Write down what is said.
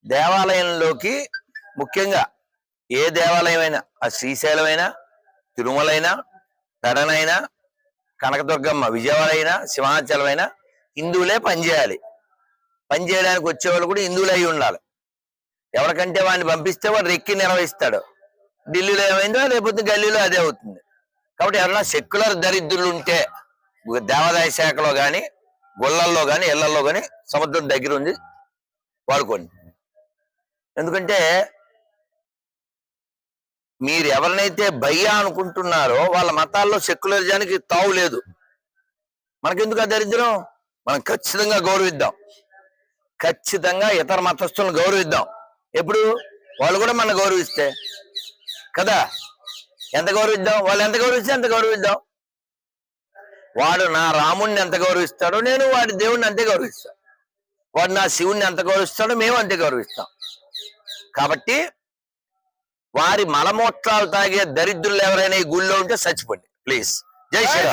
దేవాలయంలోకి ముఖ్యంగా ఏ దేవాలయమైనా, ఆ శ్రీశైలమైనా, తిరుమలైనా, పెడనైనా, కనకదుర్గమ్మ విజయవాడ అయినా, సింహాచలమైనా హిందువులే పనిచేయాలి. పనిచేయడానికి వచ్చేవాళ్ళు కూడా హిందువులు అయి ఉండాలి. ఎవరికంటే వాడిని పంపిస్తే వాడు రెక్కి నిర్వహిస్తాడు. ఢిల్లీలో ఏమైందో రేపొద్దు గల్లీలో అదే అవుతుంది. కాబట్టి ఎవరన్నా సెక్యులర్ దరిద్రులు ఉంటే దేవాదాయ శాఖలో కానీ, గుళ్ళల్లో కానీ, ఇళ్లలో కానీ సముద్రం దగ్గర ఉంది వాడుకోండి. ఎందుకంటే మీరు ఎవరినైతే భయ్యా అనుకుంటున్నారో వాళ్ళ మతాల్లో సెక్యులరిజానికి తావు లేదు. మనకెందుకు ఆ దరిద్రం? మనం ఖచ్చితంగా గౌరవిద్దాం, ఖచ్చితంగా ఇతర మతస్థులను గౌరవిద్దాం. ఎప్పుడు వాళ్ళు కూడా మన గౌరవిస్తే కదా. ఎంత గౌరవిద్దాం? వాళ్ళు ఎంత గౌరవిస్తే అంత గౌరవిద్దాం. వాడు నా రాముణ్ణి ఎంత గౌరవిస్తాడో నేను వాడి దేవుణ్ణి అంతే గౌరవిస్తాను. వాడు నా శివుణ్ణి ఎంత గౌరవిస్తాడో మేము అంతే గౌరవిస్తాం. కాబట్టి వారి మలమూత్రాలు తాగే దరిద్రులు ఎవరైనా ఈ గుళ్ళో ఉంటే చచ్చిపోండి ప్లీజ్. జై శ్రీరామ్.